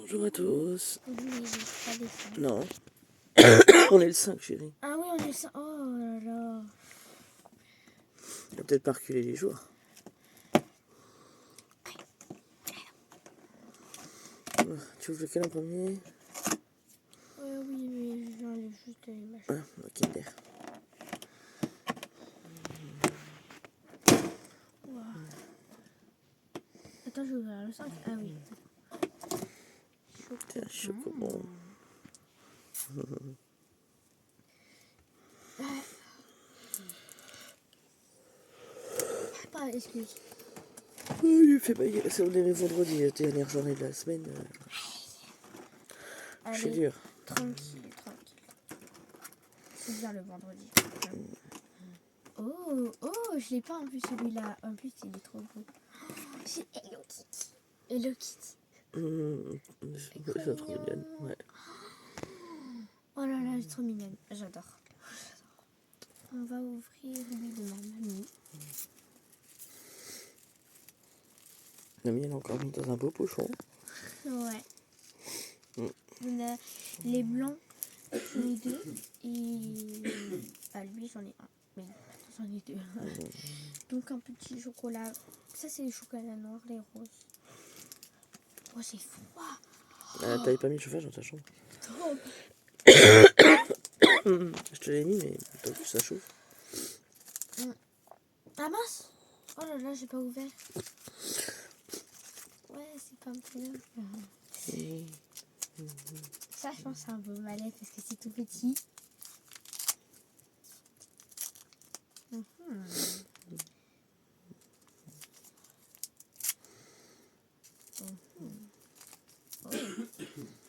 Bonjour à tous. Oui, pas des cinq. Non. On est le 5, chérie. Ah oui, on est le 5. Oh là là. On va peut-être pas reculer les jours. Tu ouvres lequel en premier? Oui, mais j'enlève juste les machins. Ah, ok, d'air. Wow. Attends, je vais ouvrir le 5. Ah oui. C'est un chocobon. Pas excuse. Il fait bailler. C'est on est le vendredi, la dernière journée de la semaine. C'est Allez, dur. tranquille. C'est bien le vendredi. Oh, je l'ai pas en plus celui-là. En plus, il est trop beau. C'est Hello Kitty. Hello Kitty. C'est trop mignonne. Ouais. Oh là là, elle est trop mignonne. J'adore. On va ouvrir lui de ma mamie. La mienne est encore mis dans un beau pochon. Ouais. On a les blancs, les deux. Et à lui, j'en ai un. Mais j'en ai deux. Donc un petit chocolat. Ça, c'est les chocolats noirs, les roses. Oh, c'est froid. T'avais pas mis le chauffage dans ta chambre? Trop. Je te l'ai mis, mais tant que ça chauffe. Ah mince. Oh là là, j'ai pas ouvert. Ouais, c'est pas un peu là. Ça, je pense que c'est un beau mallette parce que c'est tout petit. Oh.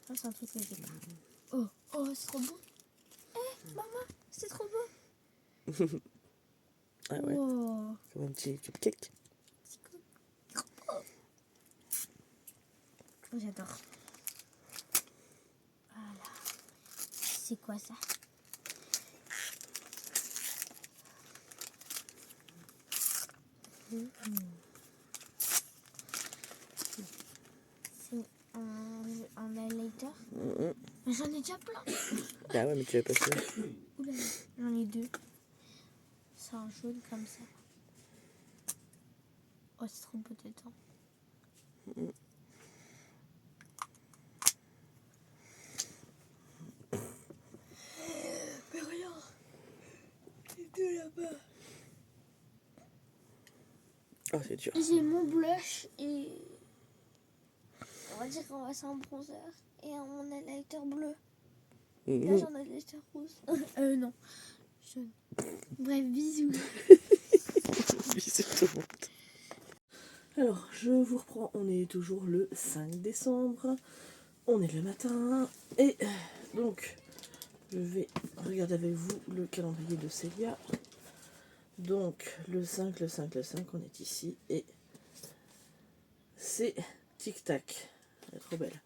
Ça, c'est un truc que j'ai pas. Oh, c'est trop beau. Maman, c'est trop beau. Ah ouais, Wow. comme un petit cupcake. Oh, j'adore. Voilà. C'est quoi ça? C'est un highlighter. Mais j'en ai déjà plein. Ah ouais, mais tu l'as pas fait. Oula, j'en ai deux. C'est un jaune comme ça. Oh, c'est trop beau dedans. Mais rien. Les deux là-bas. Oh, c'est dur. J'ai mon blush et on va dire qu'on va c'est un bronzer et mon highlighter bleu. Là j'en ai un highlighter rose. Non. Jaune. Bref, bisous. Bisous tout le monde. Alors, je vous reprends. On est toujours le 5 décembre. On est le matin. Et donc, je vais regarder avec vous le calendrier de Célia. Donc, le 5, on est ici. Et c'est tic-tac. Elle est trop belle.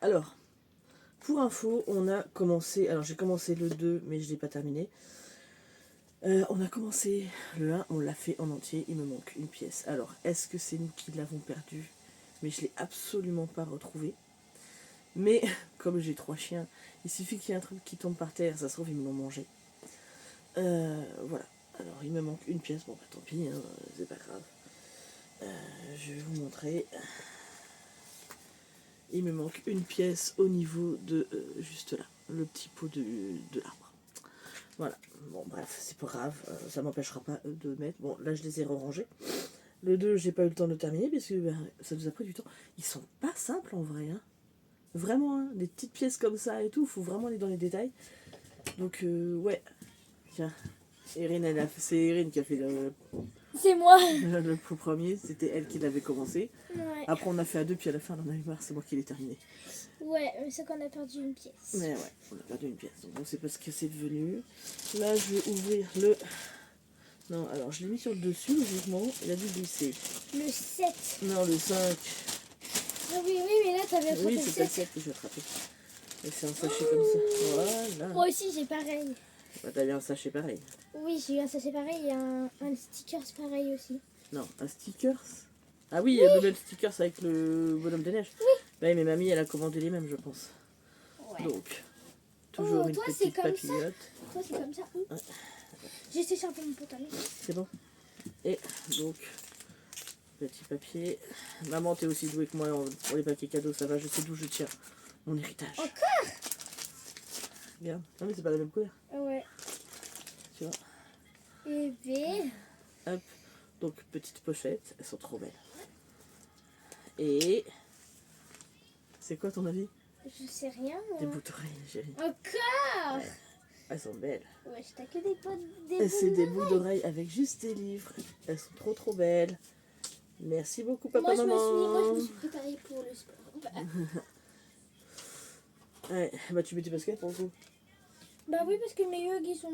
Alors, pour info, on a commencé... Alors, j'ai commencé le 2, mais je ne l'ai pas terminé. On a commencé le 1, on l'a fait en entier. Il me manque une pièce. Alors, est-ce que c'est nous qui l'avons perdu? Mais je ne l'ai absolument pas retrouvé. Mais, comme j'ai 3 chiens, il suffit qu'il y ait un truc qui tombe par terre, ça se trouve, ils me l'ont mangé. Voilà. Alors, il me manque une pièce. Bon, bah tant pis, hein, c'est pas grave. Je vais vous montrer. Il me manque une pièce au niveau de juste là, le petit pot de l'arbre. Voilà. Bon, bref, c'est pas grave. Ça m'empêchera pas de mettre. Bon, là, je les ai rangés. Le 2, j'ai pas eu le temps de le terminer parce que ça nous a pris du temps. Ils sont pas simples en vrai. Hein. Vraiment, hein, des petites pièces comme ça et tout, faut vraiment aller dans les détails. Donc, ouais. Tiens, Erin, c'est Erin qui a fait C'est moi. le premier, c'était elle qui l'avait commencé. Ouais. Après, on a fait à 2, puis à la fin, on en a eu marre, c'est moi qui l'ai terminé. Ouais, c'est qu'on a perdu une pièce. Mais ouais, on a perdu une pièce, donc on sait pas ce que c'est devenu. Là, je vais ouvrir le... Non, alors, je l'ai mis sur le dessus, logiquement, il a dû glisser. Le 7. Non, le 5. Ah oui, mais là t'avais attrapé Oui, le c'est 7. le 7 que j'ai attrapé. Et c'est un sachet comme ça. Voilà. Moi aussi j'ai pareil. Bah, t'avais un sachet pareil. Oui, j'ai eu un sachet pareil et un sticker pareil aussi. Non, un stickers. Ah oui, le même stickers avec le bonhomme de neige. Oui. Bah, mais mamie, elle a commandé les mêmes, je pense. Ouais. Donc, toujours Oh, une toi, c'est petite comme ça. papillote. Toi, c'est comme ça. Ouais. J'essaie de un peu mon pantalon. C'est bon. Et donc, petit papier. Maman, t'es aussi douée que moi pour les papiers cadeaux, ça va, je sais d'où je tiens mon héritage. Encore? Regarde. Non, mais c'est pas la même couleur, Ouais. tu vois. Et B. Hop. Donc, petite pochette, elles sont trop belles. Et. C'est quoi ton avis? Je sais rien. Des Moi. boucles d'oreilles, chérie. Encore? Ouais. Elles sont belles. Ouais, t'as que des potes. Et c'est des boucles d'oreilles avec juste des livres. Elles sont trop trop belles. Merci beaucoup, papa, Moi, je maman. me suis préparée pour le sport. Ouais, bah tu mets tes baskets pour le coup. Bah oui, parce que mes hugs, ils sont...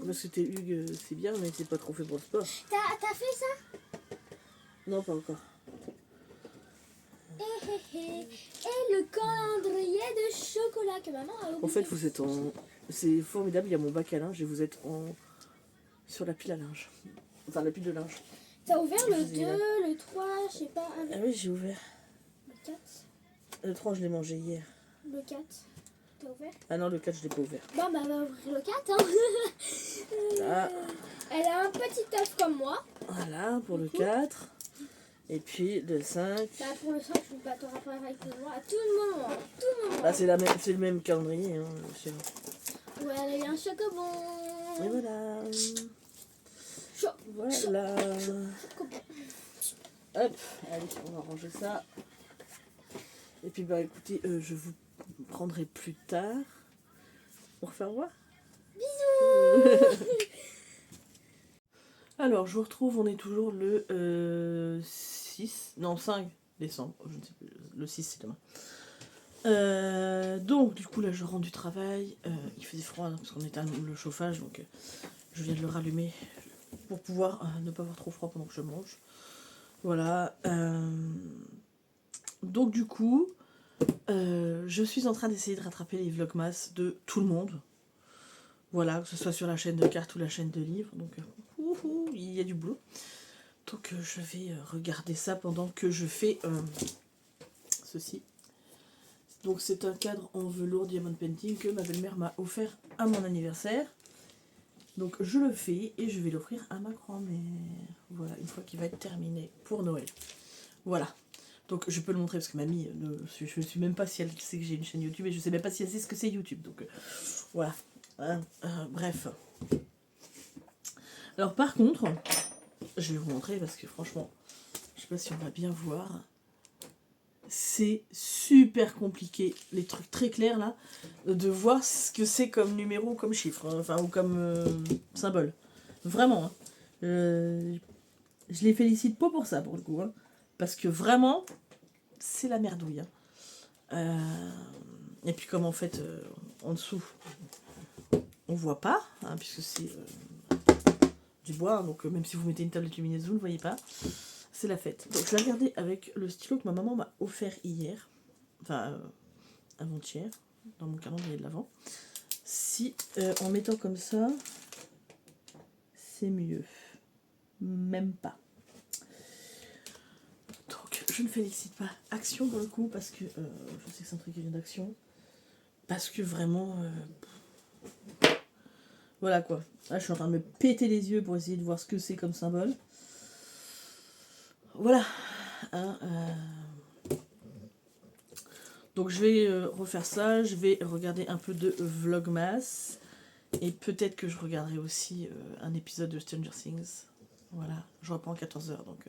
Parce que tes hugues, c'est bien, mais c'est pas trop fait pour le sport. T'as fait ça? Non, pas encore. Et le calendrier de chocolat que maman a oublié. En fait, vous êtes en... C'est formidable, il y a mon bac à linge et vous êtes en... sur la pile à linge. Enfin, la pile de linge. T'as ouvert le Je 2, sais pas. le 3, je sais pas, Ah oui, j'ai ouvert. le 4. Le 3, je l'ai mangé hier. Le 4. T'as ouvert? Ah non, le 4, je l'ai pas ouvert. Bon, bah, va ouvrir le 4. Hein. Là. Elle a un petit œuf comme moi. Voilà, pour le 4. Et puis le 5. Bah, pour le 5, je vais pas te rappeler avec moi à tout le moment. Tout le moment. Bah, c'est le même calendrier. Hein, chez nous. Ouais, elle a eu un chocobon. Et voilà. Cho- Voilà. Chocobon. Hop, allez, on va ranger ça. Et puis, bah écoutez, je vous prendrai plus tard. On refait au revoir. Bisous. Alors, je vous retrouve, on est toujours le 6, non 5 décembre, je ne sais plus, le 6 c'est demain. Donc, du coup, là, je rentre du travail. Il faisait froid hein, parce qu'on éteint le chauffage, donc je viens de le rallumer pour pouvoir ne pas avoir trop froid pendant que je mange. Voilà. Donc, du coup, je suis en train d'essayer de rattraper les vlogmas de tout le monde. Voilà, que ce soit sur la chaîne de cartes ou la chaîne de livres. Donc, il y a du boulot. Donc, je vais regarder ça pendant que je fais ceci. Donc, c'est un cadre en velours diamond painting que ma belle-mère m'a offert à mon anniversaire. Donc, je le fais et je vais l'offrir à ma grand-mère. Voilà, une fois qu'il va être terminé pour Noël. Voilà. Donc, je peux le montrer parce que mamie, je ne sais même pas si elle sait que j'ai une chaîne YouTube et je ne sais même pas si elle sait ce que c'est YouTube. Donc, voilà. Bref. Alors, par contre, je vais vous montrer parce que franchement, je sais pas si on va bien voir. C'est super compliqué, les trucs très clairs là, de voir ce que c'est comme numéro ou comme chiffre, hein, enfin, ou comme symbole. Vraiment. Hein. Je les félicite pas pour ça, pour le coup. Hein, parce que vraiment, c'est la merdouille. Hein. Et puis comme en fait, en dessous, on voit pas, hein, puisque c'est du bois, hein, donc même si vous mettez une tablette lumineuse, vous ne voyez pas. C'est la fête. Donc je vais regarder avec le stylo que ma maman m'a offert hier, enfin avant-hier, dans mon calendrier de l'avant. Si en mettant comme ça, c'est mieux. Même pas. Donc je ne félicite pas Action pour le coup, parce que je sais que c'est un truc qui vient d'Action. Parce que vraiment... voilà quoi. Là je suis en train de me péter les yeux pour essayer de voir ce que c'est comme symbole. Voilà. Hein, donc je vais refaire ça, je vais regarder un peu de Vlogmas. Et peut-être que je regarderai aussi un épisode de Stranger Things. Voilà, je reprends 14h. Donc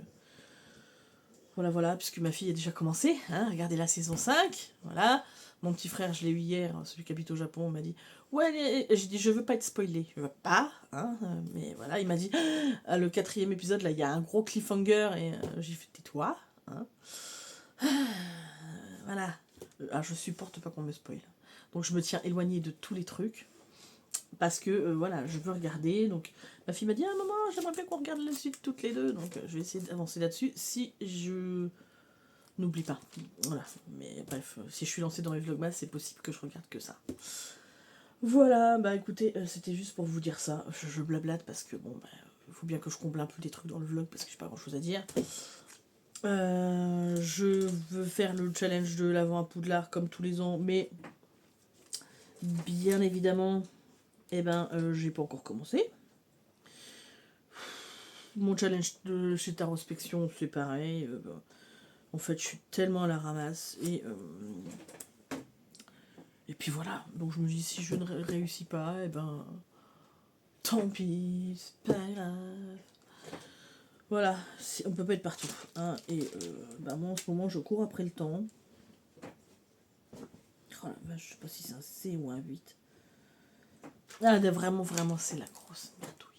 voilà, puisque ma fille a déjà commencé. Hein, regardez la saison 5. Voilà. Mon petit frère, je l'ai eu hier, celui qui habite au Japon, m'a dit ouais, j'ai dit je veux pas être spoilé. Je veux pas, hein, mais voilà, il m'a dit le 4e épisode, là, il y a un gros cliffhanger et j'ai fait tais-toi. Hein. Voilà. Je supporte pas qu'on me spoil. Donc je me tiens éloignée de tous les trucs. Parce que voilà, je veux regarder. Donc ma fille m'a dit maman, j'aimerais bien qu'on regarde la suite toutes les deux. Donc je vais essayer d'avancer là-dessus si je n'oublie pas. Voilà. Mais bref, si je suis lancée dans les vlogmas, c'est possible que je regarde que ça. Voilà, bah écoutez, c'était juste pour vous dire ça. Je blablate parce que bon, il faut bien que je comble un peu des trucs dans le vlog parce que j'ai pas grand chose à dire. Je veux faire le challenge de l'avant à Poudlard comme tous les ans, mais bien évidemment, j'ai pas encore commencé. Mon challenge de chez Tarospection, c'est pareil. En fait, je suis tellement à la ramasse et puis voilà. Donc je me dis, si je ne réussis pas, tant pis, c'est pas grave. Voilà, on peut pas être partout. Hein, moi en ce moment, je cours après le temps. Oh la vache, je sais pas si c'est un C ou un 8. Ah, vraiment, c'est la grosse merdouille.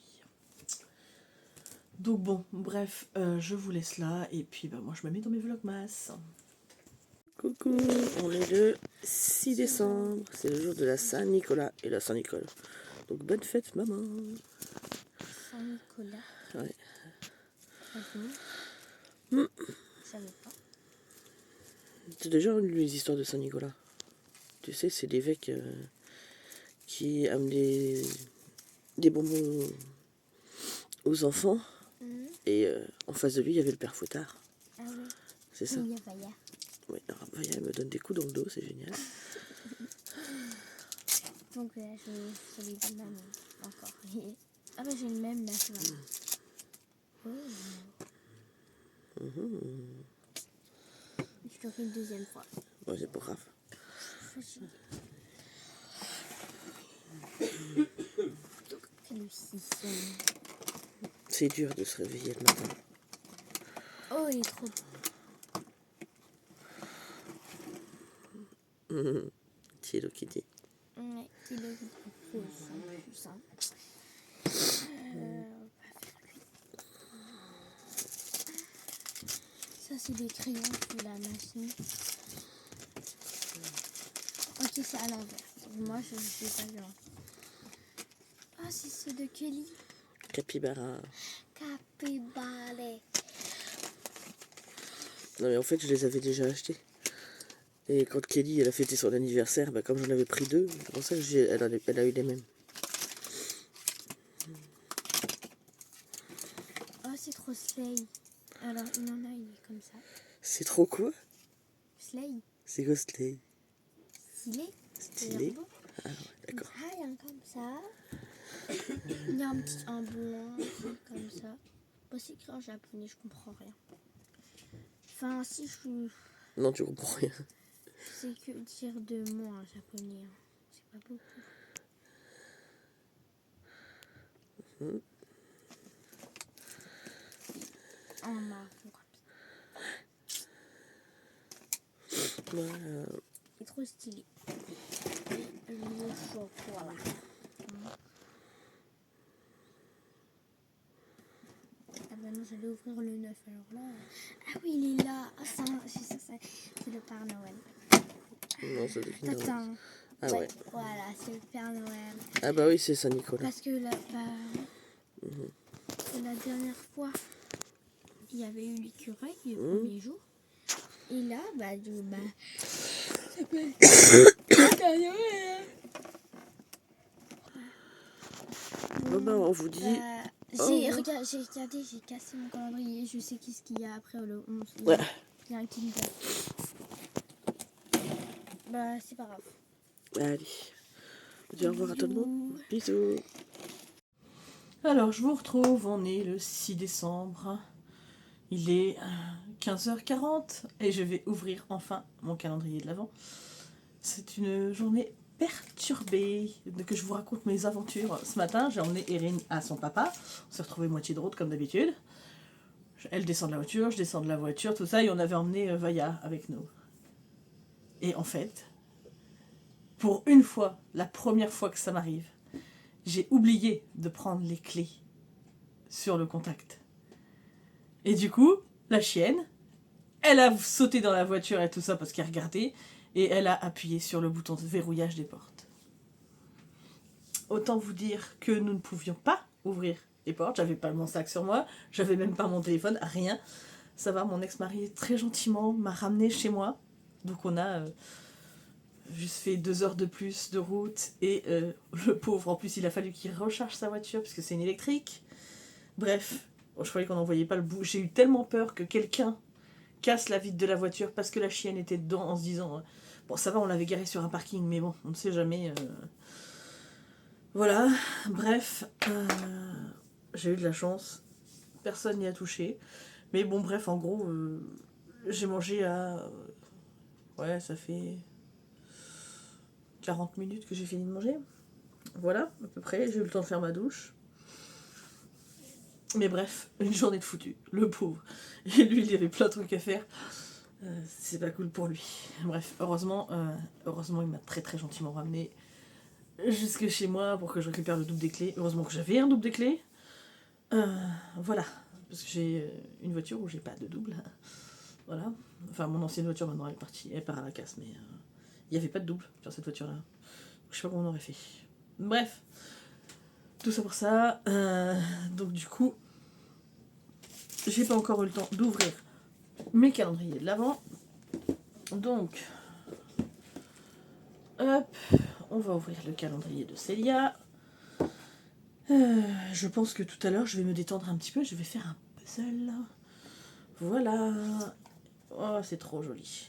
Donc bon, bref, je vous laisse là. Et puis, moi, je me mets dans mes vlogmas. Coucou, on est le 6 décembre. C'est le jour de la Saint-Nicolas et la Saint-Nicole. Donc, bonne fête, maman. Saint-Nicolas. Ouais. Je savais pas. Tu as déjà lu les histoires de Saint-Nicolas? Tu sais, c'est l'évêque qui amène des bonbons aux enfants. Et en face de lui, il y avait le père Fouettard. Ah oui. C'est ça? Oui, Vaya. Oui, Vaya me donne des coups dans le dos, c'est génial. Donc je lui donne la même encore. Ah bah j'ai le même là, tu vois. Je te fais une deuxième fois. Ouais, c'est pas grave. Le 6. C'est dur de se réveiller le matin. Oh, il est trop beau. C'est Hello Kitty. Ouais, c'est le plus simple. Ça, c'est des crayons sur la machine. Ok, c'est à l'envers. Moi, je ne sais pas bien. Ah, c'est ceux de Kelly. Capybara. Capybara. Non, mais en fait, je les avais déjà achetés. Et quand Kelly, elle a fêté son anniversaire, comme j'en avais pris 2, c'est pour ça qu'elle a eu les mêmes. Oh, c'est trop slay. Alors, il y en a, il est comme ça. C'est trop quoi? Slay. C'est quoi Slay? Stylé. Stylé. Ah ouais, d'accord. Ah, il y a un comme ça. Il y a un blanc comme ça. Bon, c'est écrit en japonais, je comprends rien. Enfin, si je... Non, tu comprends rien. C'est que dire de mots en japonais. Hein. C'est pas beaucoup. En marron comme ça. Voilà. Il est trop stylé. Le chocolat. Ah ben non, j'allais ouvrir le 9 alors là. Ah oui, il est là. Ah, ça, c'est le Père Noël. Non, c'est le Kinder Bueno. Attends. Ah ouais. Voilà, c'est le Père Noël. Ah bah oui, c'est Saint-Nicolas. Parce que la dernière fois, il y avait eu l'écureuil le premier jour. Et là, ça s'appelle Père Noël. On vous dit... J'ai regardé, j'ai cassé mon calendrier. Je sais qu'est-ce qu'il y a après le 11. Ouais. Il y a un Kinder. C'est pas grave. Allez. On dit au revoir à tout le monde. Bisous. Alors, je vous retrouve. On est le 6 décembre. Il est 15h40 et je vais ouvrir enfin mon calendrier de l'Avent. C'est une journée perturbée que je vous raconte mes aventures. Ce matin, j'ai emmené Erin à son papa. On s'est retrouvés moitié de route comme d'habitude. Elle descend de la voiture, je descends de la voiture, tout ça, et on avait emmené Vaya avec nous. Et en fait, pour une fois, la première fois que ça m'arrive, j'ai oublié de prendre les clés sur le contact. Et du coup, la chienne, elle a sauté dans la voiture et tout ça parce qu'elle regardait, et elle a appuyé sur le bouton de verrouillage des portes. Autant vous dire que nous ne pouvions pas ouvrir les portes, j'avais pas mon sac sur moi, j'avais même pas mon téléphone, rien. Ça va, mon ex-mari très gentiment m'a ramené chez moi, donc on a juste fait 2 heures de plus de route, et le pauvre, en plus il a fallu qu'il recharge sa voiture parce que c'est une électrique. Bref, je croyais qu'on n'en voyait pas le bout, j'ai eu tellement peur que quelqu'un casse la vitre de la voiture parce que la chienne était dedans en se disant bon ça va, on l'avait garé sur un parking, mais bon, on ne sait jamais. Voilà, bref, j'ai eu de la chance, personne n'y a touché. Mais bon, bref, en gros, j'ai mangé à... ouais, ça fait 40 minutes que j'ai fini de manger. Voilà, à peu près, j'ai eu le temps de faire ma douche. Mais bref, une journée de foutu, le pauvre. Et lui, il y avait plein de trucs à faire. C'est pas cool pour lui. Bref, heureusement, il m'a très très gentiment ramené jusque chez moi pour que je récupère le double des clés. Heureusement que j'avais un double des clés. Voilà, parce que j'ai une voiture où j'ai pas de double. Voilà. Enfin, mon ancienne voiture maintenant elle est partie, elle part à la casse, mais il n'y avait pas de double sur cette voiture-là. Je sais pas comment on aurait fait. Bref, tout ça pour ça. Donc du coup, j'ai pas encore eu le temps d'ouvrir mes calendriers de l'avant. Donc, hop, on va ouvrir le calendrier de Célia. Je pense que tout à l'heure, je vais me détendre un petit peu. Je vais faire un puzzle. Voilà. Oh, c'est trop joli.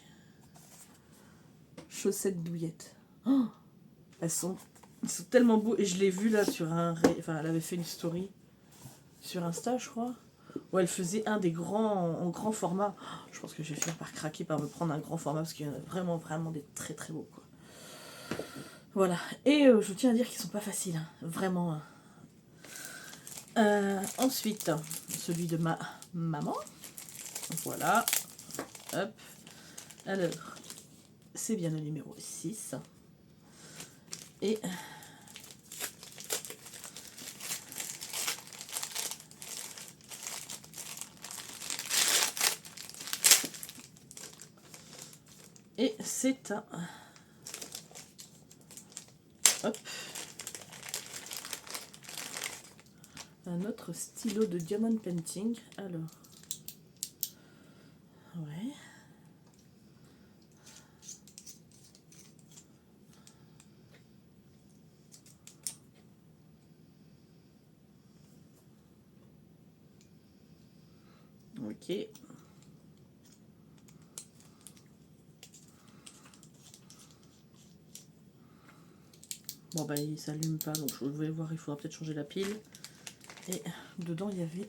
Chaussettes douillettes. Oh, ils sont tellement beaux. Et je l'ai vu là sur un... Enfin, elle avait fait une story sur Insta, je crois. Où elle faisait un des grands en grand format. Oh, je pense que je vais finir par craquer, par me prendre un grand format. Parce qu'il y en a vraiment, vraiment des très très beaux, quoi. Voilà. Et je tiens à dire qu'ils sont pas faciles. Hein. Vraiment. Ensuite, celui de ma maman. Voilà. Hop. Alors, c'est bien le numéro 6. Et c'est un... Hop. Un autre stylo de diamond painting. Alors. Ouais. Ok. Bon bah il s'allume pas, donc je vais voir, il faudra peut-être changer la pile. Et dedans il y avait...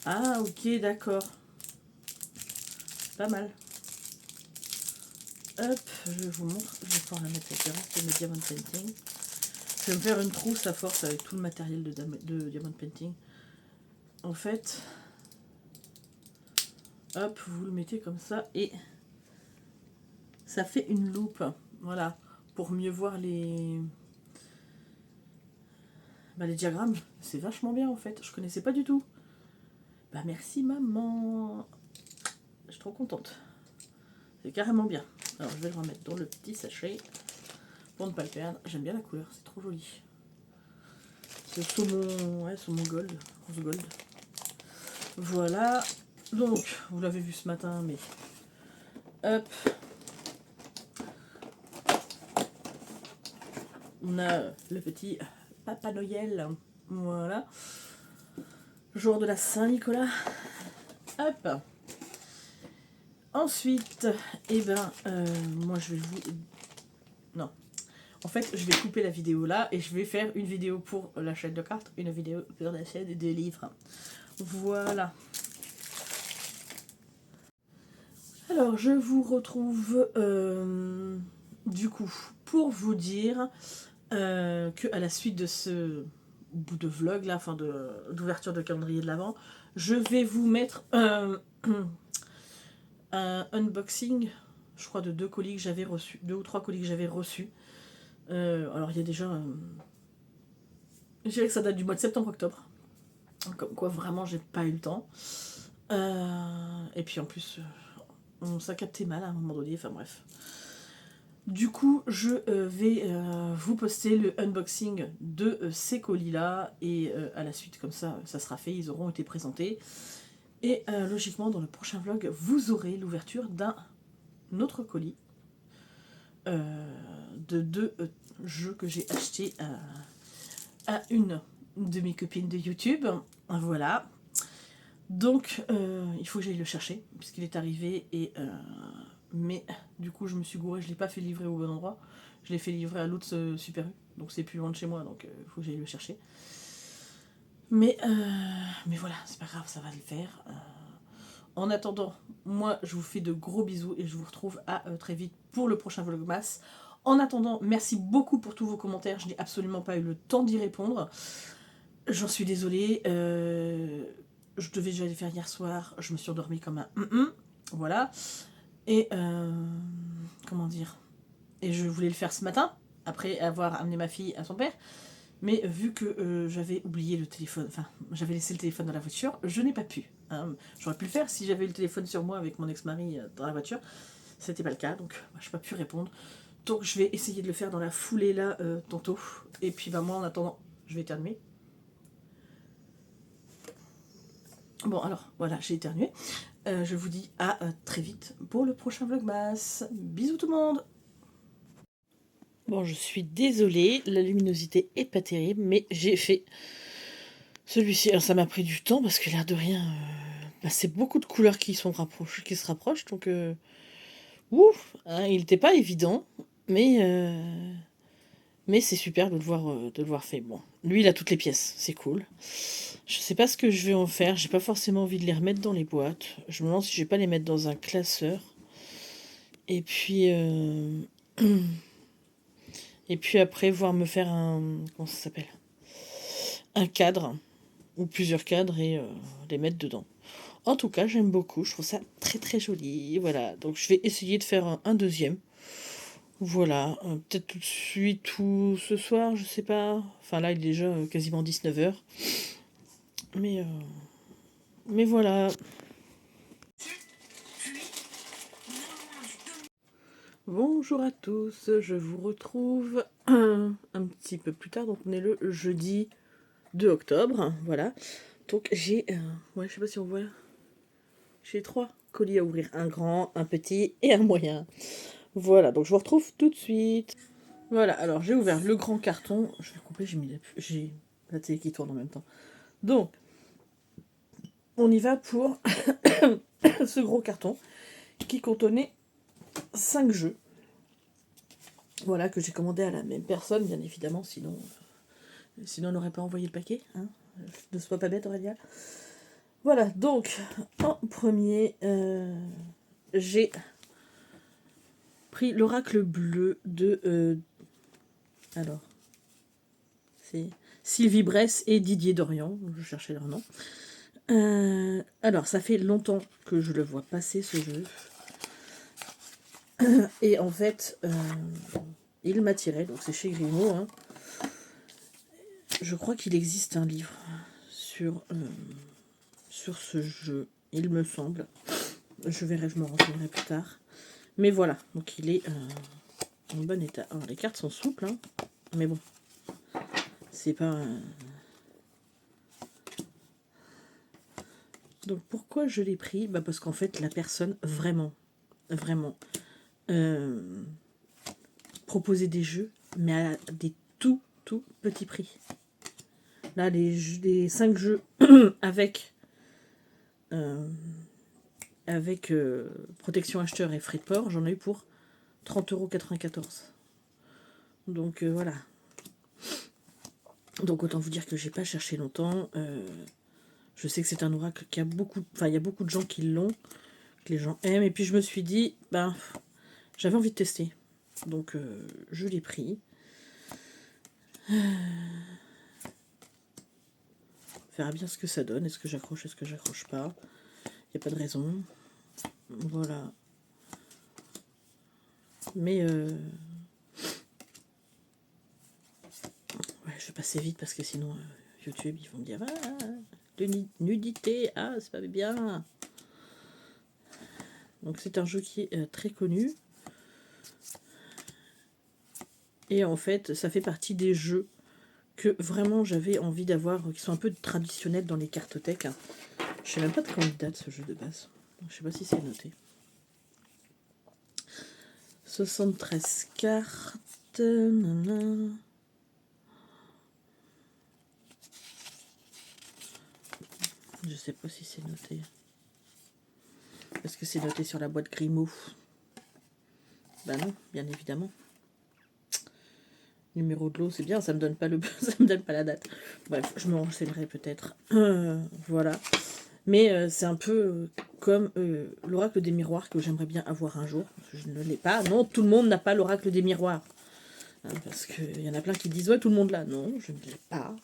Ah ok, d'accord. Pas mal. Hop, je vous montre, je vais pouvoir la mettre avec le reste de mes diamond painting. Je vais me faire une trousse à force avec tout le matériel de diamond painting. En fait, hop, vous le mettez comme ça et ça fait une loupe. Voilà, pour mieux voir les diagrammes. C'est vachement bien en fait, je connaissais pas du tout. Bah merci maman. Je suis trop contente. C'est carrément bien. Alors je vais le remettre dans le petit sachet pour ne pas le perdre. J'aime bien la couleur, c'est trop joli. C'est saumon, ouais, saumon gold, rose gold. Voilà. Donc, vous l'avez vu ce matin, mais hop. On a le petit Papa Noël. Voilà. Jour de la Saint-Nicolas. Hop. Ensuite, eh ben, moi je vais vous... Non. En fait, je vais couper la vidéo là et je vais faire une vidéo pour la chaîne de cartes, une vidéo pour la chaîne des livres. Voilà. Alors, je vous retrouve du coup pour vous dire que à la suite de ce bout de vlog là, enfin d'ouverture de calendrier de l'Avent, je vais vous mettre un unboxing, je crois de 2 colis que j'avais reçus, 2 ou 3 colis que j'avais reçus. Alors il y a déjà, je dirais que ça date du mois de septembre-octobre, comme quoi vraiment j'ai pas eu le temps. Et puis en plus, ça captait mal à un moment donné, enfin bref. Du coup, je vais vous poster le unboxing de ces colis-là et à la suite, comme ça, ça sera fait, ils auront été présentés. Et logiquement, dans le prochain vlog, vous aurez l'ouverture d'un autre colis de 2 jeux que j'ai achetés à une de mes copines de YouTube. Voilà. Donc, il faut que j'aille le chercher, puisqu'il est arrivé. Mais du coup, je me suis gourée, je ne l'ai pas fait livrer au bon endroit. Je l'ai fait livrer à l'autre Super U. Donc, c'est plus loin de chez moi, donc il faut que j'aille le chercher. Mais voilà, c'est pas grave, ça va le faire. En attendant, moi, je vous fais de gros bisous et je vous retrouve à très vite pour le prochain Vlogmas. En attendant, merci beaucoup pour tous vos commentaires. Je n'ai absolument pas eu le temps d'y répondre. J'en suis désolée. Je devais déjà les faire hier soir. Je me suis endormie comme un voilà. Et comment dire. Et je voulais le faire ce matin, après avoir amené ma fille à son père. Mais vu que j'avais oublié le téléphone, enfin, j'avais laissé le téléphone dans la voiture, je n'ai pas pu. Hein. J'aurais pu le faire si j'avais le téléphone sur moi avec mon ex-mari dans la voiture. C'était pas le cas, donc je n'ai pas pu répondre. Donc je vais essayer de le faire dans la foulée là, tantôt. Et puis moi, en attendant, je vais éternuer. Bon, alors, voilà, j'ai éternué. Je vous dis à très vite pour le prochain Vlogmas. Bisous tout le monde! Bon, je suis désolée, la luminosité est pas terrible, mais j'ai fait celui-ci. Alors, ça m'a pris du temps parce que l'air de rien, c'est beaucoup de couleurs qui se rapprochent, donc ouf, hein, il n'était pas évident, mais c'est super de le voir fait. Bon, lui, il a toutes les pièces, c'est cool. Je sais pas ce que je vais en faire, j'ai pas forcément envie de les remettre dans les boîtes. Je me demande si je vais pas les mettre dans un classeur. Et puis, et puis après, voir me faire comment ça s'appelle? Un cadre, ou plusieurs cadres, et les mettre dedans. En tout cas, j'aime beaucoup, je trouve ça très très joli. Voilà, donc je vais essayer de faire un deuxième. Voilà, peut-être tout de suite ou ce soir, je sais pas. Enfin là, il est déjà quasiment 19h. Mais voilà. Bonjour à tous, je vous retrouve un petit peu plus tard, donc on est le jeudi 2 octobre, voilà. Donc j'ai, ouais, je sais pas si on voit, j'ai 3 colis à ouvrir, un grand, un petit et un moyen. Voilà, donc je vous retrouve tout de suite. Voilà, alors j'ai ouvert le grand carton, je vais couper, j'ai la télé qui tourne en même temps. Donc, on y va pour ce gros carton qui contenait 5 jeux. Voilà, que j'ai commandé à la même personne, bien évidemment, sinon on n'aurait pas envoyé le paquet. Hein. Ne sois pas bête, Aurélia. Voilà, donc, en premier, j'ai pris l'oracle bleu de... alors, c'est Sylvie Bresse et Didier Dorian. Je cherchais leur nom. Alors, ça fait longtemps que je le vois passer, ce jeu. Et en fait, il m'attirait, donc c'est chez Grimaud. Hein. Je crois qu'il existe un livre sur ce jeu, il me semble. Je verrai, je me renseignerai plus tard. Mais voilà, donc il est en bon état. Alors, les cartes sont souples, hein, mais bon, c'est pas... Donc pourquoi je l'ai pris? Parce qu'en fait, la personne, vraiment, proposait des jeux, mais à des tout petits prix. Là, les 5 jeux avec protection acheteur et frais de port, j'en ai eu pour 30,94 €. Donc voilà. Donc autant vous dire que j'ai pas cherché longtemps. Je sais que c'est un oracle qui a beaucoup... Enfin, il y a beaucoup de gens qui l'ont, que les gens aiment. Et puis je me suis dit, j'avais envie de tester. Donc je l'ai pris. On verra bien ce que ça donne. Est-ce que j'accroche, est-ce que j'accroche pas? Il n'y a pas de raison. Voilà. Mais ouais, je vais passer vite parce que sinon YouTube ils vont me dire de nudité, c'est pas bien. Donc c'est un jeu qui est très connu. Et en fait, ça fait partie des jeux que vraiment j'avais envie d'avoir, qui sont un peu traditionnels dans les cartothèques. Je sais même pas de quand il date ce jeu de base. Je sais pas si c'est noté. 73 cartes. Je sais pas si c'est noté. Est-ce que c'est noté sur la boîte Grimaud? Bah non, bien évidemment. Numéro de lot, c'est bien, ça me donne pas ça me donne pas la date. Bref, je me renseignerai peut-être. Voilà. Mais c'est un peu comme l'oracle des miroirs que j'aimerais bien avoir un jour. Parce que je ne l'ai pas. Non, tout le monde n'a pas l'oracle des miroirs. Hein, parce qu'il y en a plein qui disent ouais, tout le monde l'a. Non, je ne l'ai pas.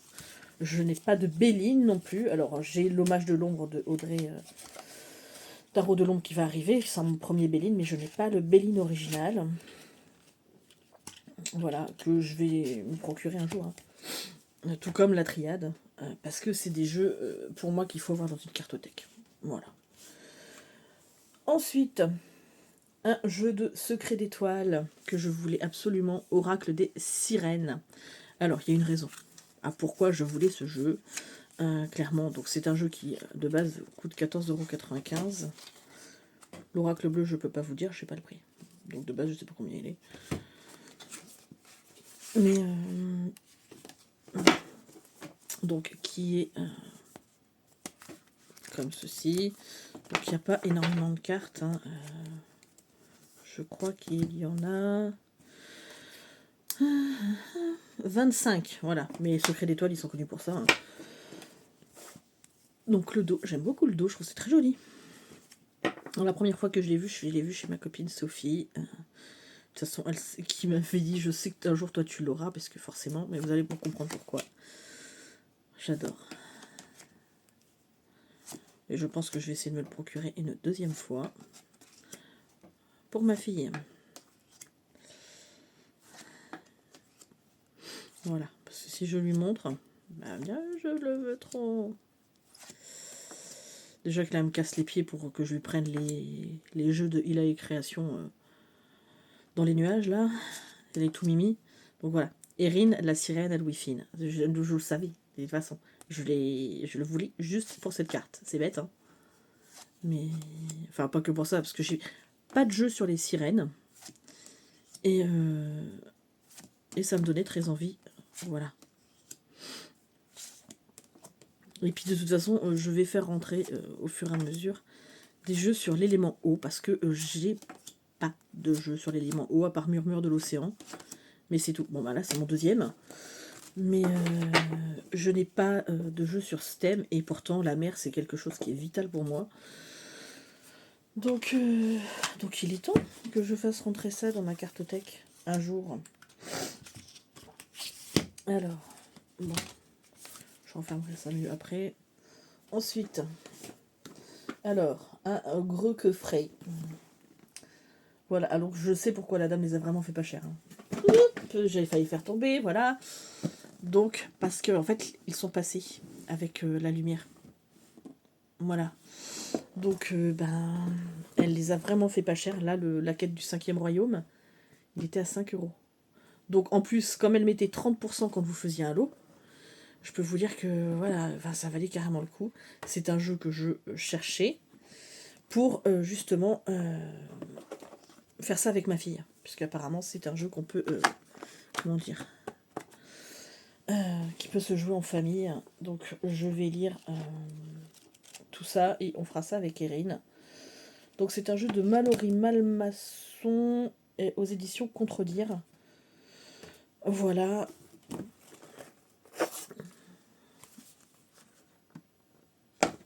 Je n'ai pas de Béline non plus. Alors, j'ai l'hommage de l'ombre de Audrey Tarot de l'ombre qui va arriver. C'est mon premier Béline, mais je n'ai pas le Béline original. Voilà, que je vais me procurer un jour. Hein. Tout comme la triade. Parce que c'est des jeux, pour moi, qu'il faut avoir dans une cartothèque. Voilà. Ensuite, un jeu de secret d'étoiles que je voulais absolument, Oracle des sirènes. Alors, il y a une raison à pourquoi je voulais ce jeu. Clairement, donc c'est un jeu qui, de base, coûte 14,95 €. L'oracle bleu, je peux pas vous dire, je sais pas le prix. Donc de base, je sais pas combien il est. Mais donc qui est comme ceci. Donc il n'y a pas énormément de cartes. Hein. Je crois qu'il y en a 25. Voilà. Mais les secrets d'étoiles, ils sont connus pour ça. Hein. Donc le dos, j'aime beaucoup le dos, je trouve que c'est très joli. Alors, la première fois que je l'ai vu chez ma copine Sophie. De toute façon, elle qui m'avait dit, je sais que un jour toi tu l'auras, parce que forcément, mais vous allez pas comprendre pourquoi. J'adore. Et je pense que je vais essayer de me le procurer une deuxième fois. Pour ma fille. Voilà. Parce que si je lui montre, bah bien, je le veux trop. Déjà que là, elle me casse les pieds pour que je lui prenne les jeux de Ila et Création dans les nuages, là. Elle est tout mimi. Donc voilà. Erin, la sirène à Louis Fine. Je le savais, de toute façon. Je le voulais juste pour cette carte. C'est bête, hein. Mais. Enfin, pas que pour ça, parce que j'ai pas de jeu sur les sirènes. Et ça me donnait très envie. Voilà. Et puis de toute façon, je vais faire rentrer au fur et à mesure des jeux sur l'élément eau, parce que j'ai pas de jeu sur l'élément eau, à part Murmure de l'océan. Mais c'est tout. Bon, bah là, c'est mon deuxième. Mais je n'ai pas de jeu sur ce thème, et pourtant, la mer, c'est quelque chose qui est vital pour moi. Donc il est temps que je fasse rentrer ça dans ma cartothèque un jour. Alors, bon. Je renfermerai ça mieux après. Ensuite, alors, un gros coffret. Voilà, alors je sais pourquoi la dame les a vraiment fait pas cher. Hein. J'avais failli faire tomber, voilà. Donc, parce que en fait, ils sont passés avec la lumière. Voilà. Donc, elle les a vraiment fait pas cher. Là, la quête du 5e royaume, il était à 5 €. Donc, en plus, comme elle mettait 30% quand vous faisiez un lot, je peux vous dire que voilà, ça valait carrément le coup. C'est un jeu que je cherchais pour justement faire ça avec ma fille. Puisqu'apparemment, c'est un jeu qu'on peut... comment dire qui peut se jouer en famille. Donc, je vais lire tout ça et on fera ça avec Erin. Donc, c'est un jeu de Mallory Malmasson aux éditions Contredire. Voilà.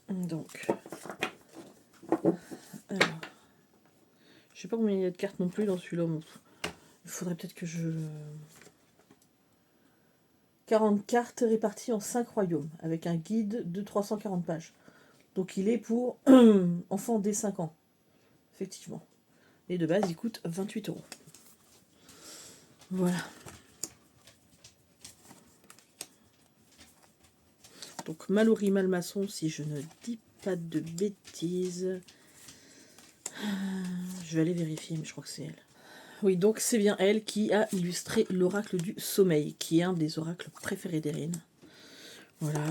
Donc, alors, je sais pas combien il y a de cartes non plus dans celui-là. Il faudrait peut-être que je... 40 cartes réparties en 5 royaumes, avec un guide de 340 pages. Donc il est pour enfants dès 5 ans. Effectivement. Et de base, il coûte 28 €. Voilà. Donc Mallory Malmasson, si je ne dis pas de bêtises. Je vais aller vérifier, mais je crois que c'est elle. Oui, donc c'est bien elle qui a illustré l'oracle du sommeil, qui est un des oracles préférés d'Erin. Voilà.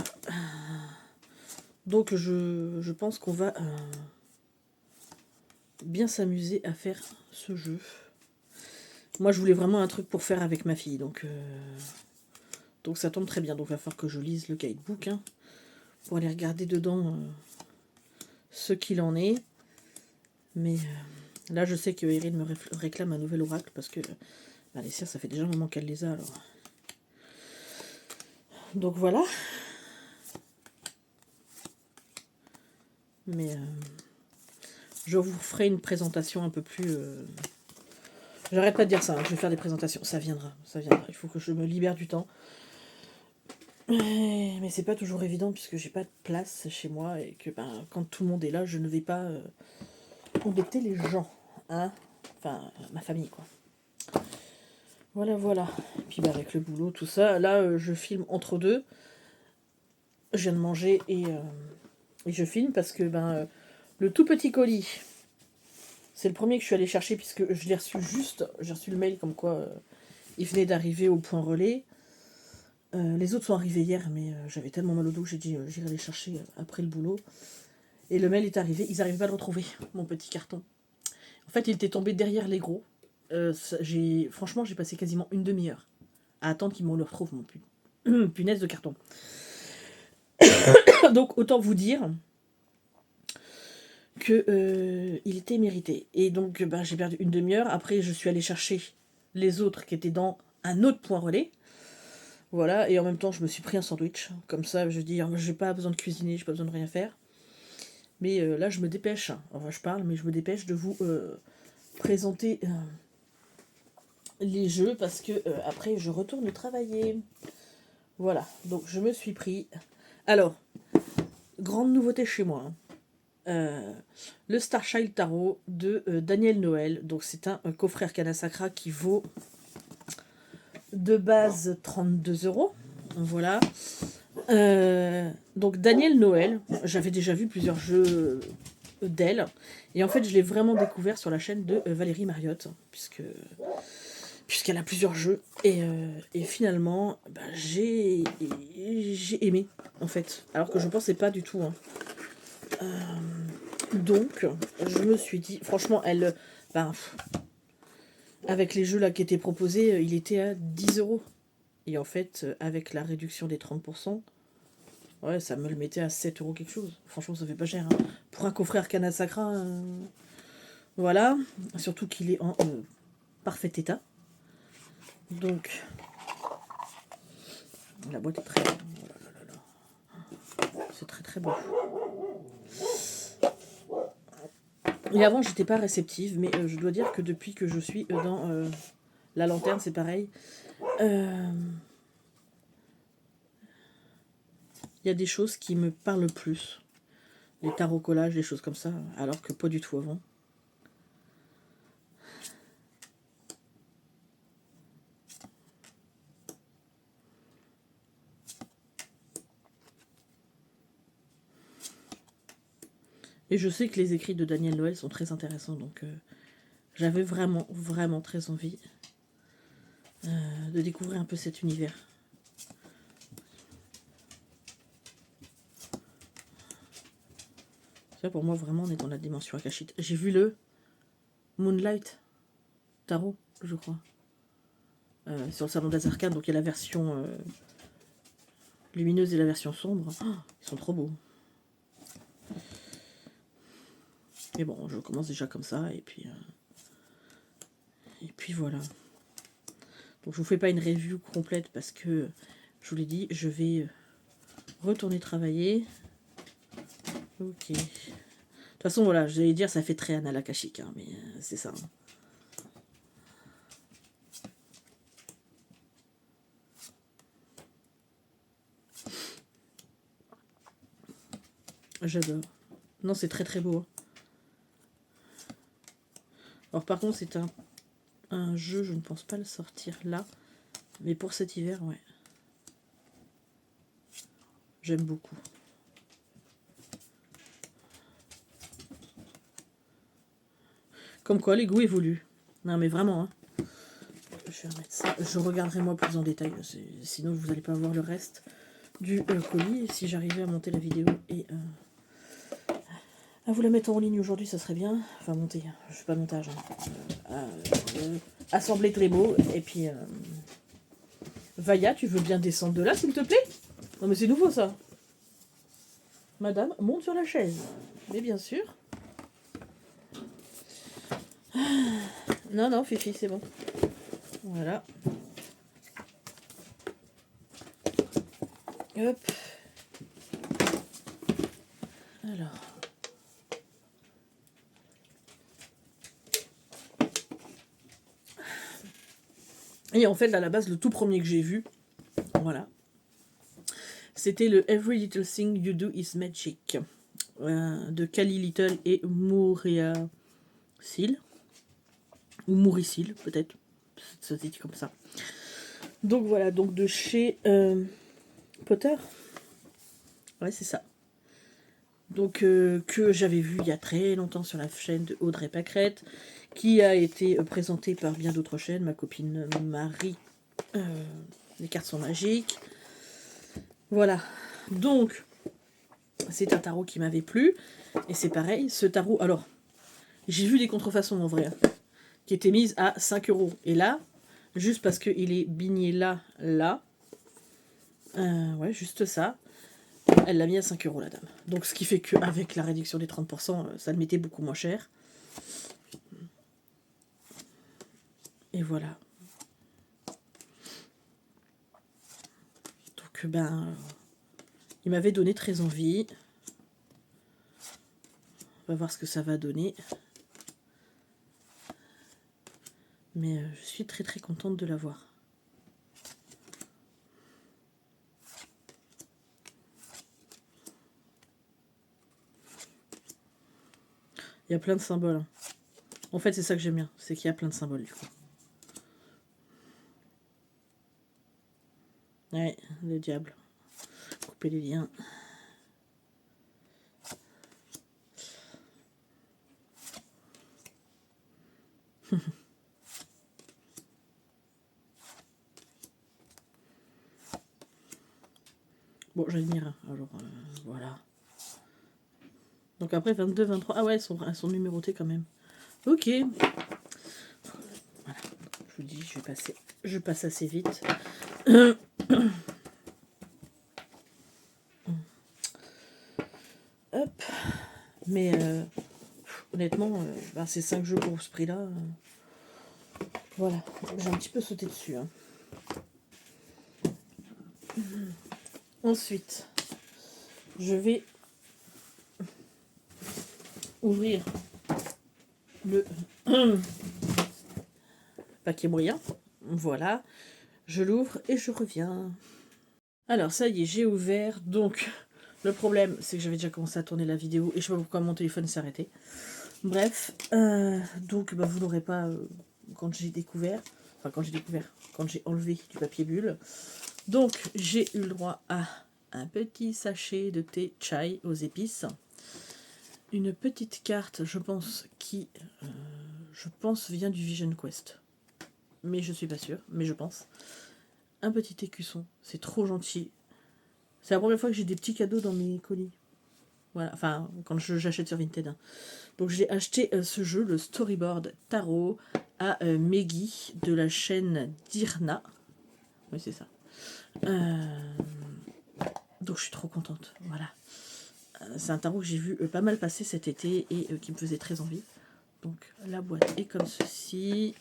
Donc je pense qu'on va bien s'amuser à faire ce jeu. Moi, je voulais vraiment un truc pour faire avec ma fille, donc ça tombe très bien. Donc il va falloir que je lise le guidebook. Hein. pour aller regarder dedans ce qu'il en est. Mais là, je sais que Erin me réclame un nouvel oracle parce que les cires, ça fait déjà un moment qu'elle les a. Alors. Donc voilà. Mais je vous ferai une présentation un peu plus... J'arrête pas de dire ça, hein, je vais faire des présentations. Ça viendra, ça viendra. Il faut que je me libère du temps. Mais c'est pas toujours évident puisque j'ai pas de place chez moi et que quand tout le monde est là, je ne vais pas embêter les gens. Hein, enfin, ma famille, quoi. Voilà, voilà. Et puis avec le boulot, tout ça. Là, je filme entre deux. Je viens de manger et je filme parce que le tout petit colis, c'est le premier que je suis allée chercher puisque je l'ai reçu j'ai reçu le mail comme quoi il venait d'arriver au point relais. Les autres sont arrivés hier, mais j'avais tellement mal au dos que j'ai dit j'irai les chercher après le boulot. Et le mail est arrivé, ils n'arrivaient pas à le retrouver, mon petit carton. En fait, il était tombé derrière les gros. Franchement, j'ai passé quasiment une demi-heure à attendre qu'ils me le retrouvent, mon punaise de carton. Donc, autant vous dire que il était mérité. Et donc, j'ai perdu une demi-heure. Après, je suis allée chercher les autres qui étaient dans un autre point relais. Voilà, et en même temps, je me suis pris un sandwich. Comme ça, je dis, j'ai pas besoin de cuisiner, j'ai pas besoin de rien faire. Mais là, je me dépêche. Enfin, je parle, mais je me dépêche de vous présenter les jeux parce que après, je retourne travailler. Voilà, donc je me suis pris. Alors, grande nouveauté chez moi. Le Starchild Tarot de Daniel Noël. Donc, c'est un coffret Arcana Sacra qui vaut de base 32 €. Voilà. Donc Daniel Noël, j'avais déjà vu plusieurs jeux d'elle. Et en fait, je l'ai vraiment découvert sur la chaîne de Valérie Mariotte, puisqu'elle a plusieurs jeux. Et finalement, j'ai aimé, en fait. Alors que je pensais pas du tout. Donc, je me suis dit, franchement, elle... avec les jeux là qui étaient proposés, il était à 10 €. Et en fait, avec la réduction des 30%, ouais, ça me le mettait à 7 € quelque chose. Franchement, ça fait pas cher. Hein. Pour un coffret Arcana Sacra, voilà. Surtout qu'il est en parfait état. Donc, la boîte est très... Oh là là là là. C'est très très beau. Et avant, j'étais pas réceptive, mais je dois dire que depuis que je suis dans la lanterne, c'est pareil. Il y a des choses qui me parlent plus. Les tarots collages, des choses comme ça, alors que pas du tout avant. Et je sais que les écrits de Daniel Noël sont très intéressants, donc j'avais vraiment, vraiment très envie de découvrir un peu cet univers. Ça, pour moi, vraiment, on est dans la dimension akashique. J'ai vu le Moonlight Tarot, je crois, sur le salon d'Azarkan. Donc, il y a la version lumineuse et la version sombre. Oh, ils sont trop beaux. Mais bon, je commence déjà comme ça, et puis voilà. Donc, je vous fais pas une review complète parce que, je vous l'ai dit, je vais retourner travailler. Ok. De toute façon, voilà, j'allais dire, ça fait très Annales Akashiques, hein, mais c'est ça. Hein. J'adore. Non, c'est très très beau. Alors par contre, c'est un jeu, je ne pense pas le sortir là. Mais pour cet hiver, ouais. J'aime beaucoup. Comme quoi, les goûts évoluent. Non, mais vraiment, hein. Je vais remettre ça. Je regarderai moi plus en détail. Sinon, vous n'allez pas voir le reste du colis. Si j'arrivais à monter la vidéo et à vous la mettre en ligne aujourd'hui, ça serait bien. Enfin, monter. Je fais pas de montage. Hein. Assembler tous les mots. Et puis... Vaya, tu veux bien descendre de là, s'il te plaît? Non, mais c'est nouveau, ça. Madame monte sur la chaise. Mais bien sûr. Non, non, Fifi, c'est bon. Voilà. Hop. Alors. Et en fait, à la base, le tout premier que j'ai vu, voilà, c'était le Every Little Thing You Do Is Magic de Cali Little et Mouria Seal. Ou Mouricile, peut-être. Ça se dit comme ça. Donc voilà, donc de chez Potter. Ouais, c'est ça. Donc que j'avais vu il y a très longtemps sur la chaîne de Audrey Pâquerette, qui a été présentée par bien d'autres chaînes, ma copine Marie, les cartes sont magiques. Voilà. Donc, c'est un tarot qui m'avait plu. Et c'est pareil, ce tarot, alors, j'ai vu des contrefaçons en vrai, hein, qui étaient mises à 5 €. Et là, juste parce qu'il est bigné là, ouais, juste ça, elle l'a mis à 5 € la dame. Donc ce qui fait qu'avec la réduction des 30%, ça le mettait beaucoup moins cher. Et voilà. Donc ben, il m'avait donné très envie. On va voir ce que ça va donner. Mais je suis très très contente de l'avoir. Il y a plein de symboles. Hein. En fait, c'est ça que j'aime bien, c'est qu'il y a plein de symboles du coup. Ouais, le diable. Couper les liens. Bon, j'admire. Alors, voilà. Donc après, 22, 23... Ah ouais, elles sont numérotées quand même. Ok. Voilà. Je vous dis, je passe assez vite. Hop. Mais honnêtement, ben, ces 5 jeux pour ce prix-là, voilà. J'ai un petit peu sauté dessus. Hein. Ensuite, je vais ouvrir le paquet moyen. Voilà. Je l'ouvre et je reviens. Alors, ça y est, j'ai ouvert. Donc, le problème, c'est que j'avais déjà commencé à tourner la vidéo et je sais pas pourquoi mon téléphone s'est arrêté. Bref, donc bah, vous l'aurez pas quand j'ai découvert. Enfin, quand j'ai enlevé du papier bulle. Donc, j'ai eu le droit à un petit sachet de thé chai aux épices. Une petite carte, je pense, qui, vient du Vision Quest. Mais je suis pas sûre, mais je pense. Un petit écusson, c'est trop gentil. C'est la première fois que j'ai des petits cadeaux dans mes colis. Voilà, enfin, quand j'achète sur Vinted. Hein. Donc j'ai acheté ce jeu, le Storyboard Tarot, à Meggy de la chaîne Dirna. Oui, c'est ça. Donc je suis trop contente. Voilà. C'est un tarot que j'ai vu pas mal passer cet été et qui me faisait très envie. Donc la boîte est comme ceci.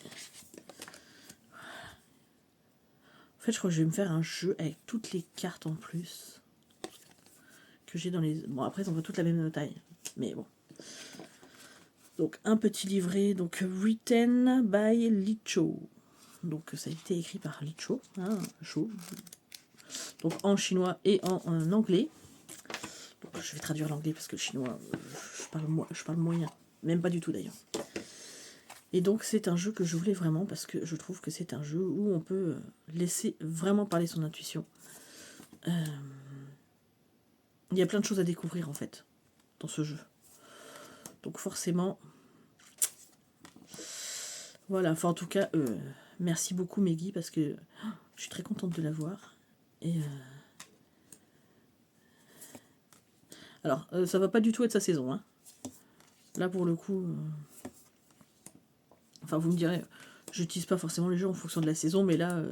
En fait, je crois que je vais me faire un jeu avec toutes les cartes en plus que j'ai dans les... Bon, après, elles ont pas toutes la même taille. Mais bon. Donc, un petit livret. Donc, written by Licho. Donc, ça a été écrit par Licho. Hein, chaud. Donc, en chinois et en anglais. Donc, je vais traduire l'anglais parce que le chinois, je parle moyen. Même pas du tout, d'ailleurs. Et donc, c'est un jeu que je voulais vraiment parce que je trouve que c'est un jeu où on peut laisser vraiment parler son intuition. Il y a plein de choses à découvrir, en fait, dans ce jeu. Donc, forcément... Voilà, enfin, en tout cas, merci beaucoup, Meggy, parce que je suis très contente de l'avoir. Et... Alors, ça va pas du tout être sa saison, hein. Là, pour le coup... Enfin, vous me direz, j'utilise pas forcément les jeux en fonction de la saison, mais là,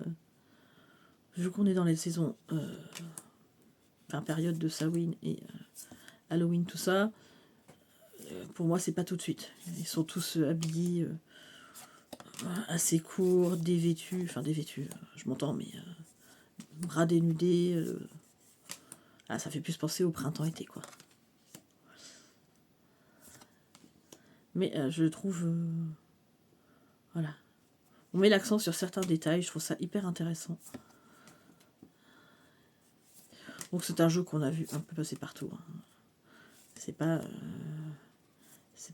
vu qu'on est dans les saisons... Enfin, période de Samhain et Halloween, tout ça. Pour moi, c'est pas tout de suite. Ils sont tous habillés assez courts, dévêtus. Enfin, dévêtus, je m'entends, mais bras dénudés. Ah, ça fait plus penser au printemps-été, quoi. Mais je trouve... voilà. On met l'accent sur certains détails, je trouve ça hyper intéressant. Donc c'est un jeu qu'on a vu un peu passer partout. Hein. C'est pas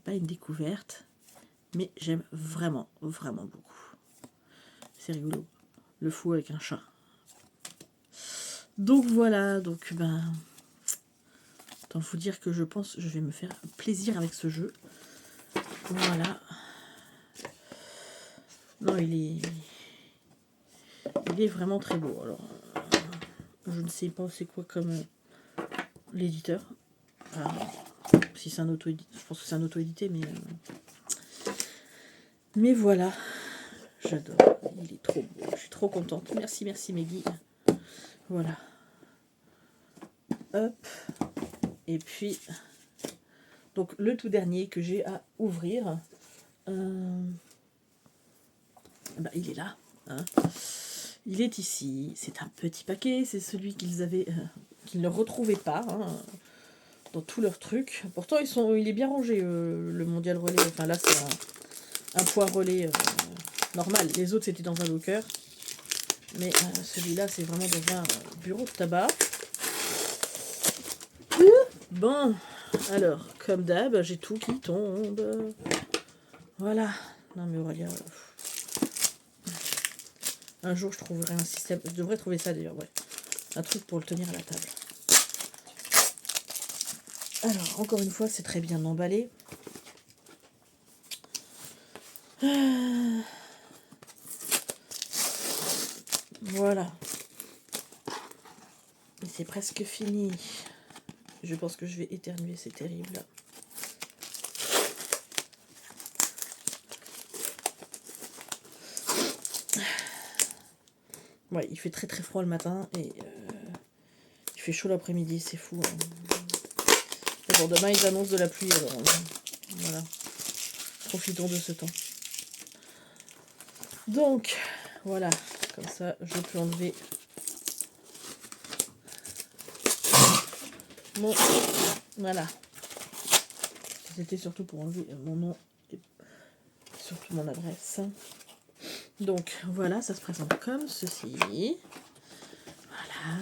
une découverte, mais j'aime vraiment, vraiment beaucoup. C'est rigolo. Le fou avec un chat. Donc voilà, donc ben... Autant vous dire que je pense que je vais me faire plaisir avec ce jeu. Voilà. Non, il est vraiment très beau. Alors, je ne sais pas c'est quoi comme l'éditeur. Si c'est un auto-édité, je pense que c'est un auto-édité, mais voilà. J'adore. Il est trop beau. Je suis trop contente. Merci, merci Meggy. Voilà. Hop. Et puis, donc le tout dernier que j'ai à ouvrir, bah, il est là. Hein. Il est ici. C'est un petit paquet. C'est celui qu'ils avaient, qu'ils ne retrouvaient pas hein, dans tous leurs trucs. Pourtant, il est bien rangé le mondial relais. Enfin là, c'est un poids relais normal. Les autres, c'était dans un locker. Mais celui-là, c'est vraiment dans un bureau de tabac. Bon, alors, comme d'hab, j'ai tout qui tombe. Voilà. Non mais Aurélia, un jour je trouverai un système. Je devrais trouver ça d'ailleurs, ouais. Un truc pour le tenir à la table. Alors, encore une fois, c'est très bien emballé. Voilà. Et c'est presque fini. Je pense que je vais éternuer, c'est terrible. Ouais, il fait très très froid le matin et il fait chaud l'après-midi, c'est fou. Hein. Bon, demain ils annoncent de la pluie, alors voilà. Profitons de ce temps. Donc, voilà, comme ça je peux enlever mon... Voilà. C'était surtout pour enlever mon nom et surtout mon adresse. Donc, voilà, ça se présente comme ceci. Voilà.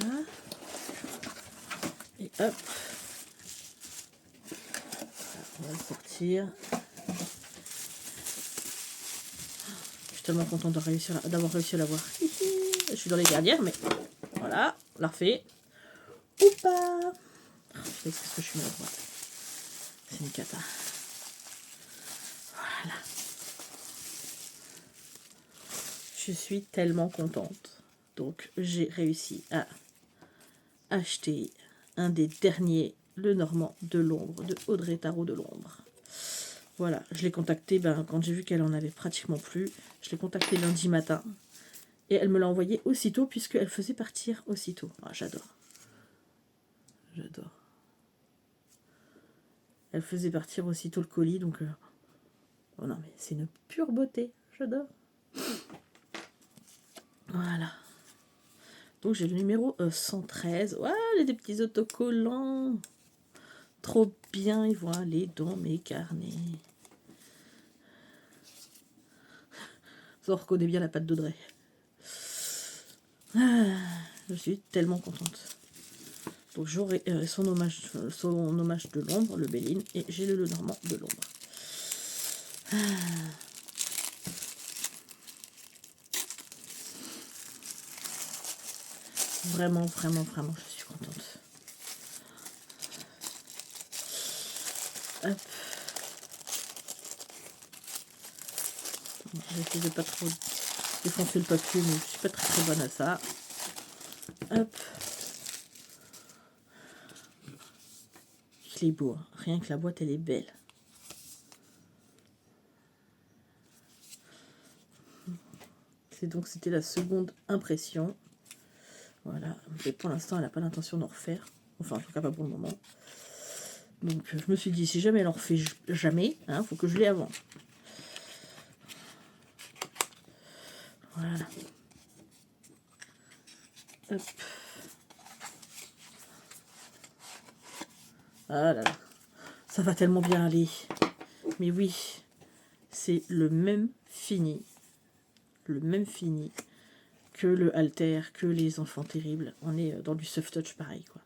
Et hop. On va le sortir. Je suis tellement contente d'avoir réussi à l'avoir. Je suis dans les dernières, mais voilà, on l'a refait. Ou pas. Qu'est-ce que je suis maladroite. C'est une cata. Voilà. Je suis tellement contente. Donc, j'ai réussi à acheter un des derniers, le Normand de l'ombre, de Audrey Tarot de l'ombre. Voilà, je l'ai contactée quand j'ai vu qu'elle en avait pratiquement plus. Je l'ai contactée lundi matin. Et elle me l'a envoyé aussitôt, puisqu'elle faisait partir aussitôt. Ah, j'adore. J'adore. Elle faisait partir aussitôt le colis, donc... Oh non, mais c'est une pure beauté. J'adore. Voilà. Donc j'ai le numéro 113. Ouais, il y a des petits autocollants. Trop bien, ils vont aller dans mes carnets. Ça, on reconnaît bien la patte d'Audrey. Ah, je suis tellement contente. Donc j'aurai son hommage de l'ombre, le Béline, et j'ai le Normand de l'ombre. Ah. Vraiment, vraiment, vraiment, je suis contente. Hop. J'essaie de pas trop défoncer le papier, mais je suis pas très très bonne à ça. Hop. Il est beau, hein. Rien que la boîte, elle est belle. C'était la seconde impression. Voilà. Mais pour l'instant, elle n'a pas l'intention d'en refaire. Enfin, en tout cas, pas pour le moment. Donc je me suis dit, si jamais elle en refait jamais, hein, faut que je l'ai avant. Voilà. Hop. Ah là là. Ça va tellement bien aller. Mais oui, c'est le même fini. Le même fini que le halter, que les enfants terribles. On est dans du soft touch pareil, quoi.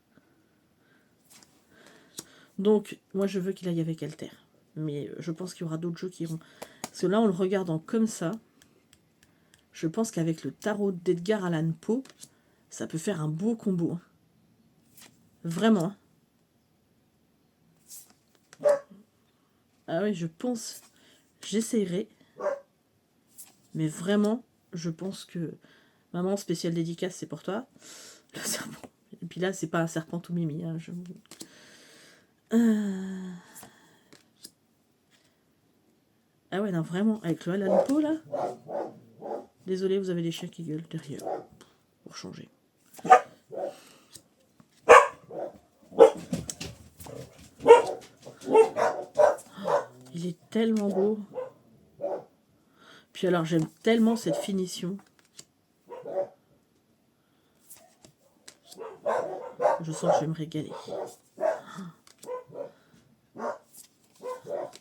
Donc, moi, je veux qu'il aille avec halter. Mais je pense qu'il y aura d'autres jeux qui iront. Parce que là, en le regardant comme ça, je pense qu'avec le tarot d'Edgar Allan Poe, ça peut faire un beau combo. Hein. Vraiment. Ah oui, je pense. J'essayerai. Mais vraiment, je pense que... Maman, spéciale dédicace, c'est pour toi. Le serpent. Et puis là, c'est pas un serpent tout mimi. Hein, Ah ouais, non, vraiment, avec le Allan Poe, là. Désolé, vous avez des chiens qui gueulent derrière. Pour changer. Il est tellement beau. Puis alors, j'aime tellement cette finition. Je sens que je vais me régaler.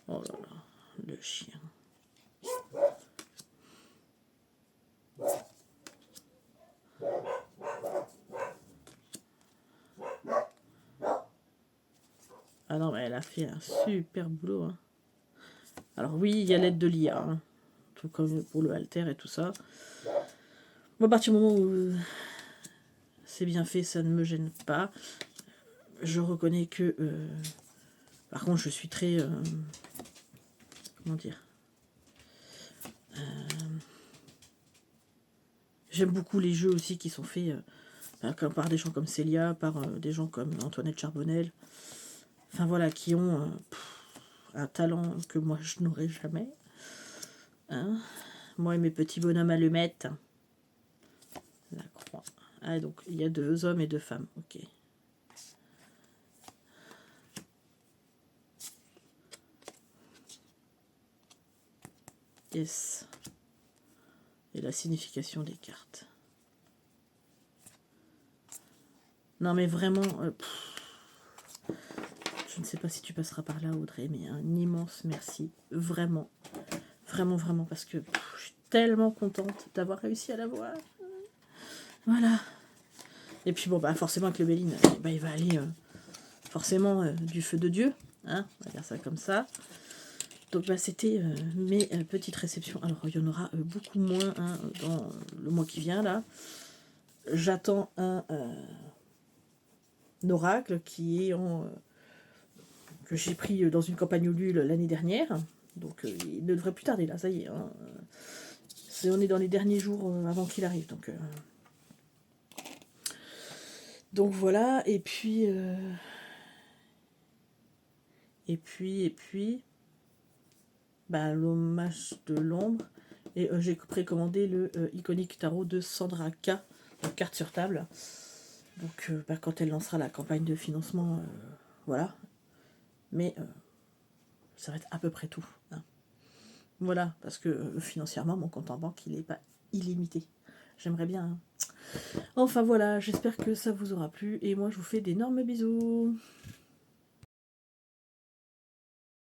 Oh là là, le chien. Ah non, mais elle a fait un super boulot. Hein. Alors oui, il y a l'aide de l'IA. Hein. Tout comme pour le halter et tout ça. Moi, à partir du moment où c'est bien fait, ça ne me gêne pas. Je reconnais que... par contre, je suis très... comment dire j'aime beaucoup les jeux aussi qui sont faits par des gens comme Célia, par des gens comme Antoinette Charbonnel. Enfin voilà, qui ont un talent que moi je n'aurai jamais. Hein, moi et mes petits bonhommes allumettes. La croix. Ah, donc il y a 2 hommes et 2 femmes. Ok. Yes. Et la signification des cartes. Non mais vraiment, je ne sais pas si tu passeras par là Audrey, mais un immense merci. Vraiment, vraiment, vraiment, parce que je suis tellement contente d'avoir réussi à l'avoir. Voilà. Et puis bon, bah forcément avec le Béline, bah, il va aller forcément du feu de Dieu. Hein, on va dire ça comme ça. Donc bah, c'était mes petites réceptions. Alors il y en aura beaucoup moins hein, dans le mois qui vient là. J'attends un oracle qui est en que j'ai pris dans une campagne Ulule l'année dernière. Donc il ne devrait plus tarder là, ça y est. Hein. On est dans les derniers jours avant qu'il arrive. Donc voilà, et puis bah, l'hommage de l'ombre. Et j'ai précommandé le iconique tarot de Sandra K, carte sur table. Donc bah, quand elle lancera la campagne de financement, voilà. Mais ça va être à peu près tout. Hein. Voilà, parce que financièrement, mon compte en banque, il n'est pas illimité. J'aimerais bien. Hein. Enfin voilà, j'espère que ça vous aura plu. Et moi, je vous fais d'énormes bisous.